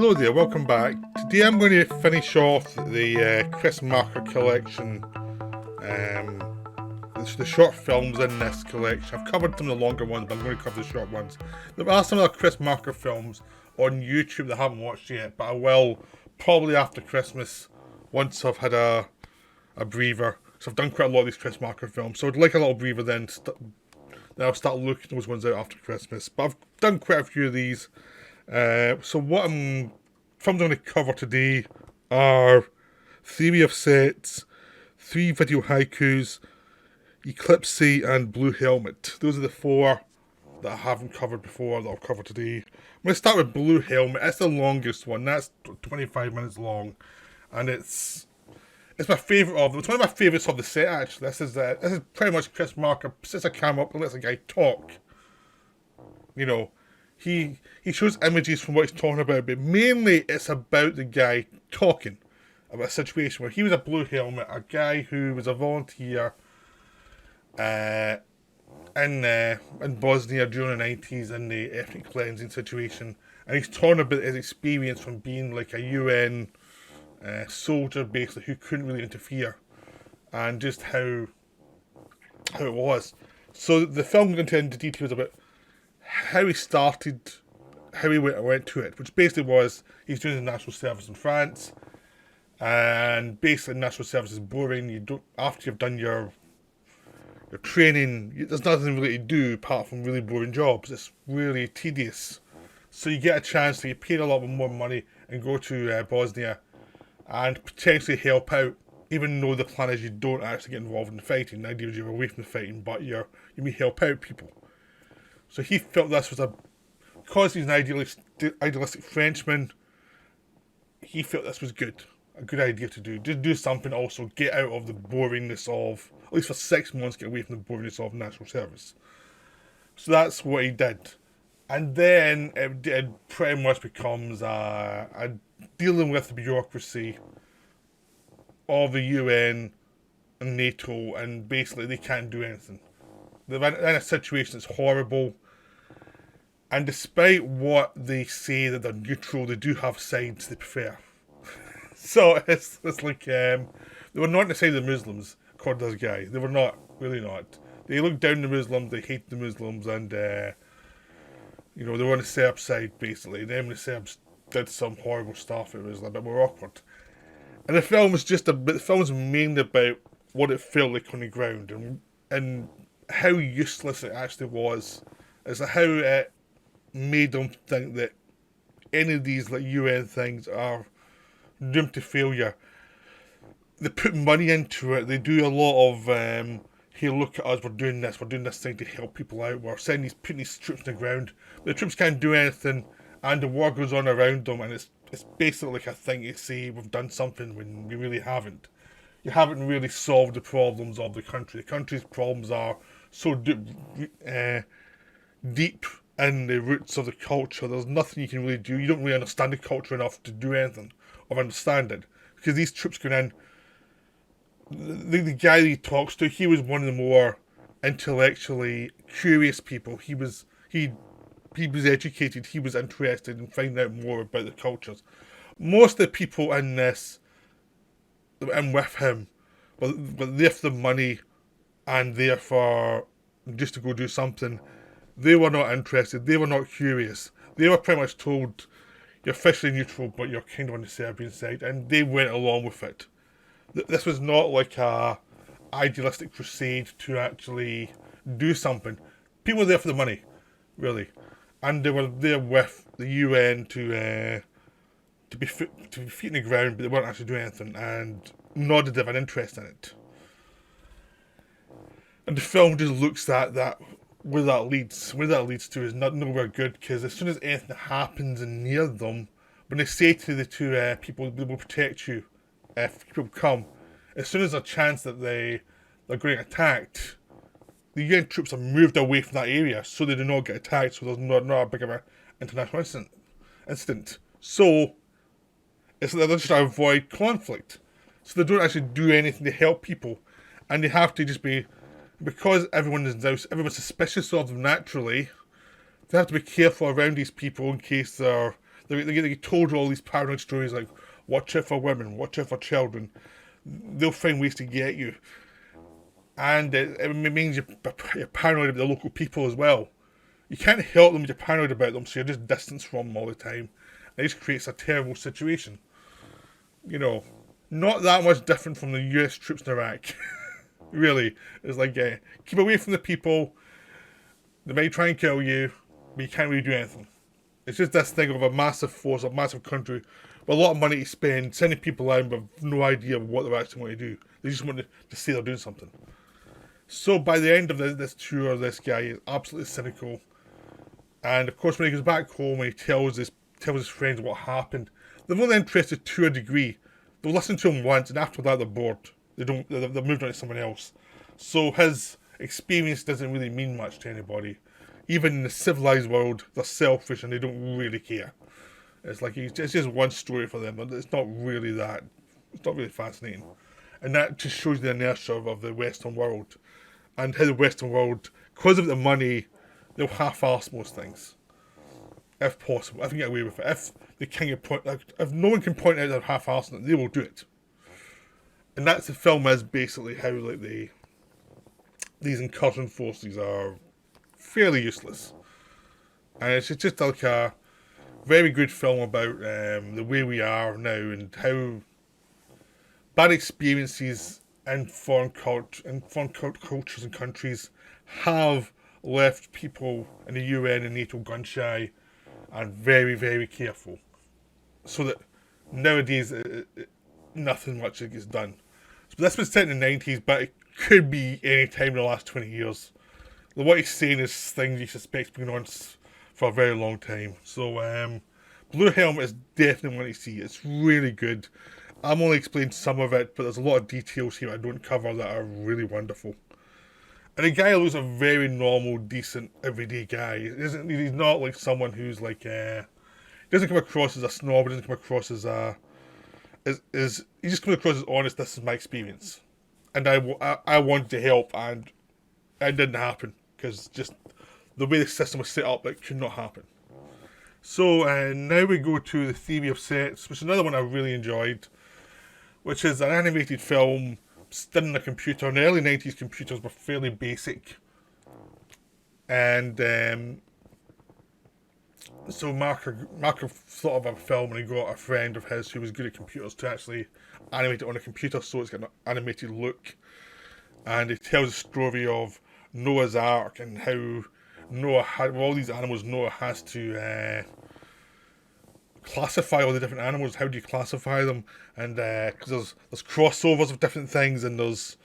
Hello there, welcome back. Today I'm going to finish off the Chris Marker collection, the short films in this collection. I've covered some of the longer ones, but I'm going to cover the short ones. There are some other Chris Marker films on YouTube that I haven't watched yet, but I will probably after Christmas, once I've had a breather. So I've done quite a lot of these Chris Marker films, so I'd like a little breather then I'll start looking those ones out after Christmas. But I've done quite a few of these. So what films I'm going to cover today are Theory of Sets, Three Video Haikus, Eclipse and Blue Helmet. Those are the four that I haven't covered before that I'll cover today. I'm going to start with Blue Helmet. It's the longest one. That's 25 minutes long. And it's my favourite of them. It's one of my favourites of the set, actually. This is pretty much Chris Marker sets a camera up and lets a guy talk. You know, he shows images from what he's talking about, but mainly it's about the guy talking about a situation where he was a blue helmet, a guy who was a volunteer in Bosnia during the 90s in the ethnic cleansing situation, and he's talking about his experience from being like a UN soldier, basically, who couldn't really interfere, and just how it was. So the film went into details about how he started, how he went to it, which basically was he's doing the national service in France, and basically national service is boring. You don't, after you've done your training, there's nothing really to do apart from really boring jobs. It's really tedious. So you get a chance to get paid a lot more money and go to Bosnia and potentially help out, even though the plan is you don't actually get involved in the fighting. The idea is you're away from the fighting, but you may help out people. So he felt this was because he's an idealistic Frenchman, he felt this was a good idea to do. Just do something, also get out of the boringness of, at least for 6 months, get away from the boringness of national service. So that's what he did. And then it pretty much becomes a dealing with the bureaucracy of the UN and NATO, and basically they can't do anything. They're in a situation that's horrible, and despite what they say that they're neutral, they do have sides they prefer. So it's like they were not on the side of the Muslims, according to this guy. They were not, really not. They looked down the Muslims, they hated the Muslims, and they were on the Serb side, basically. Them and the Serbs did some horrible stuff. It was a bit more awkward. And the film is mainly about what it felt like on the ground, and how useless it actually was. Is how it made them think that any of these like UN things are doomed to failure. They put money into it. They do a lot of hey, look at us, we're doing this thing to help people out, we're putting these troops on the ground, but the troops can't do anything, and the war goes on around them, and it's basically like a thing to say we've done something when we really haven't. You haven't really solved the problems of the country. The country's problems are so deep in the roots of the culture. There's nothing you can really do. You don't really understand the culture enough to do anything or understand it, because these troops go in. The guy that he talks to, he was one of the more intellectually curious people. He was educated. He was interested in finding out more about the cultures. Most of the people in this that were in with him were there for the money and there for just to go do something. They were not interested. They were not curious. They were pretty much told, you're officially neutral, but you're kind of on the Serbian side, and they went along with it. This was not like a idealistic crusade to actually do something. People were there for the money, really, and they were there with the UN to be feet in the ground, but they weren't actually doing anything, and nor did they have an interest in it. And the film just looks at that. Where that leads to is not nowhere good, because as soon as anything happens near them, when they say to the two people, they will protect you if people come, as soon as there's a chance that they're getting attacked, the UN troops are moved away from that area so they do not get attacked, so there's not a big of an international incident. So it's like they're just trying to avoid conflict. So they don't actually do anything to help people, and they have to just be, because everyone's suspicious of them naturally, they have to be careful around these people in case they're They told you all these paranoid stories like, watch out for women, watch out for children. They'll find ways to get you. And it means you're paranoid about the local people as well. You can't help them when you're paranoid about them, so you're just distanced from them all the time. It just creates a terrible situation. You know, not that much different from the US troops in Iraq. Really. It's like, keep away from the people. They might try and kill you, but you can't really do anything. It's just this thing of a massive force, a massive country, with a lot of money to spend, sending people out with no idea of what they're actually going to do. They just want to say they're doing something. So by the end of this tour, this guy is absolutely cynical. And of course, when he goes back home and he tells his friends what happened, they're only interested to a degree. They'll listen to him once, and after that, they're bored. They've moved on to someone else. So his experience doesn't really mean much to anybody. Even in the civilized world, they're selfish and they don't really care. It's like it's just one story for them, but it's not really that. It's not really fascinating. And that just shows the inertia of the Western world. And how the Western world, because of the money, they'll half-arse most things. If possible. If they get away with it. If no one can point out they're half-arsing it, they will do it. And that's the film is basically how like these incursion forces are fairly useless. And it's just like a very good film about the way we are now and how bad experiences in foreign cultures and countries have left people in the UN and NATO gun shy and very, very careful. So that nowadays nothing much gets done. So this was set in the 90s, but it could be any time in the last 20 years. What he's saying is things you suspect been on for a very long time. So Blue Helmet is definitely one to see. It's really good. I'm only explaining some of it, but there's a lot of details here I don't cover that are really wonderful. And the guy looks a very normal, decent, everyday guy. He's not like someone who's like, he doesn't come across as a snob, he doesn't come across as he just comes across as honest, this is my experience. And I wanted to help, and it didn't happen, because just the way the system was set up, it could not happen. So now we go to The Theory of Sets, which is another one I really enjoyed, which is an animated film done on a computer. In the early 90s, computers were fairly basic. And so Mark thought of a film, and he got a friend of his who was good at computers to actually animate it on a computer, so it's got an animated look. And it tells the story of Noah's Ark and how Noah had, with all these animals, Noah has to classify all the different animals. How do you classify them? And because there's crossovers of different things, and there's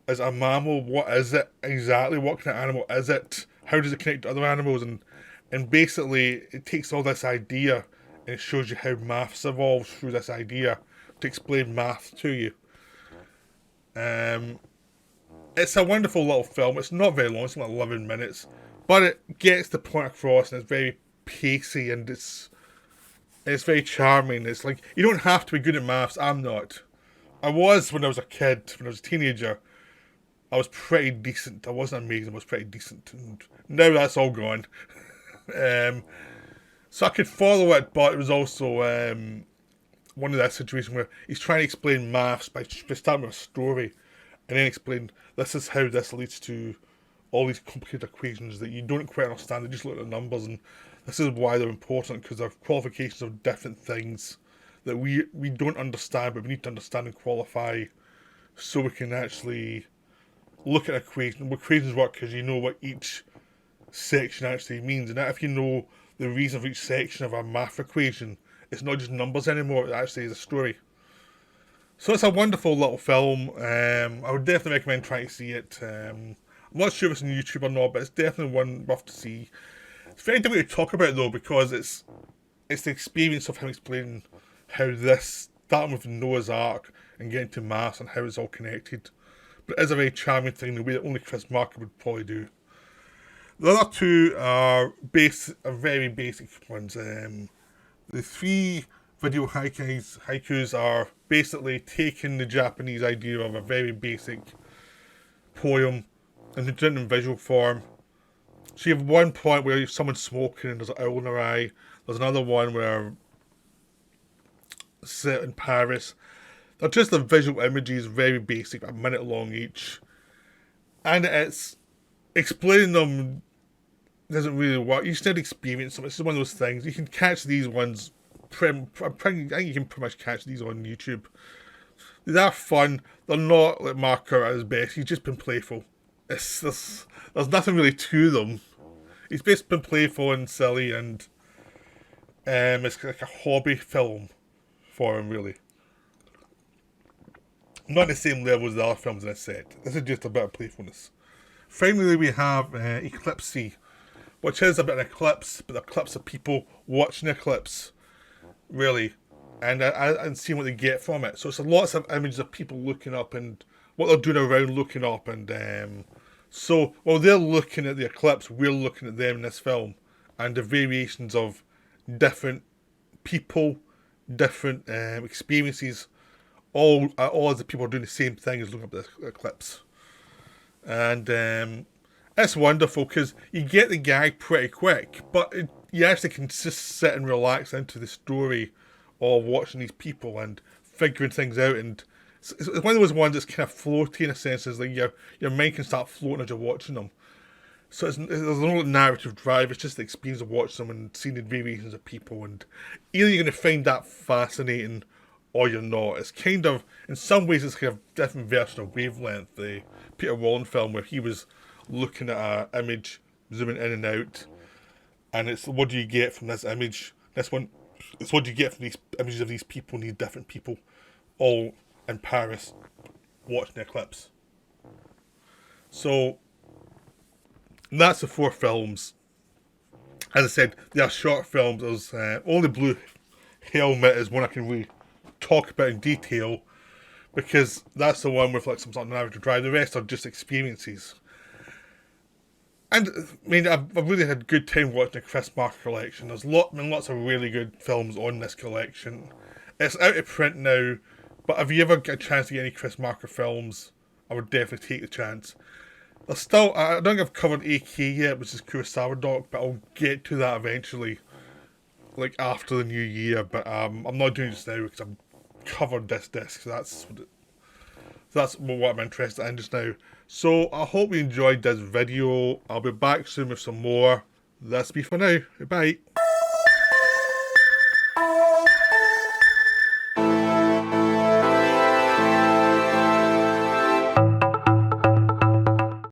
is a mammal, what is it exactly? What kind of animal is it? How does it connect to other animals? And basically, it takes all this idea and it shows you how maths evolves through this idea to explain math to you. It's a wonderful little film. It's not very long. It's like 11 minutes, but it gets the point across, and it's very pacey, and it's very charming. It's like, you don't have to be good at maths. I'm not. I was when I was a kid. When I was a teenager, I was pretty decent. I wasn't amazing. I was pretty decent. And now that's all gone. So I could follow it, but it was also one of that situations where he's trying to explain maths by starting with a story, and then explain this is how this leads to all these complicated equations that you don't quite understand. They just look at the numbers, and this is why they're important, because they're qualifications of different things that we don't understand, but we need to understand and qualify so we can actually look at equations. Equations work because you know what each section actually means, and if you know the reason for each section of a math equation, it's not just numbers anymore, it actually is a story. So it's a wonderful little film. I would definitely recommend trying to see it. I'm not sure if it's on YouTube or not, but it's definitely one worth to see. It's very difficult to talk about though, because it's the experience of him explaining how this, starting with Noah's Ark and getting to maths and how it's all connected. But it is a very charming thing, the way that only Chris Marker would probably do. The other two are very basic ones. The Three Video Haikus are basically taking the Japanese idea of a very basic poem and doing it in visual form. So you have one point where someone's smoking and there's an owl in their eye. There's another one where set in Paris. They're just the visual images, very basic, a minute long each. And it's explaining them doesn't really work. You still experience them. It's just one of those things. You can catch these ones. I think you can pretty much catch these on YouTube. They're fun. They're not like Marker at his best. He's just been playful. There's nothing really to them. He's basically been playful and silly, and it's like a hobby film for him, really. Not the same level as the other films in this set. This is just a bit of playfulness. Finally, we have Eclipse, which is a bit of an eclipse, but the eclipse of people watching the eclipse, really, and seeing what they get from it. So it's lots of images of people looking up and what they're doing around looking up, and so while they're looking at the eclipse, we're looking at them in this film, and the variations of different people, different experiences, all of the people are doing the same thing as looking up the eclipse. And it's wonderful because you get the gag pretty quick, but you actually can just sit and relax into the story of watching these people and figuring things out. And it's one of those ones that's kind of floaty in a sense, is like your mind can start floating as you're watching them. So there's no narrative drive, it's just the experience of watching them and seeing the variations of people. And either you're going to find that fascinating or you're not. It's kind of, in some ways, it's kind of different version of Wavelength, the Peter Wallen film, where he was looking at an image, zooming in and out, and it's what do you get from this image? This one, it's what do you get from these images of these people, these different people, all in Paris, watching the eclipse. So that's the 4 films. As I said, they are short films. There's only Blue Helmet is one I can really talk about in detail, because that's the one with like some sort of narrative drive. The rest are just experiences. And I mean, I've really had a good time watching the Chris Marker collection. There's lots of really good films on this collection. It's out of print now, but if you ever get a chance to get any Chris Marker films, I would definitely take the chance. There's still, I don't think I've covered AK yet, which is Kurosawa Doc, but I'll get to that eventually, like after the new year. But I'm not doing this now because I've covered this disc. So that's what I'm interested in just now. So I hope you enjoyed this video. I'll be back soon with some more. That's me for now. Bye.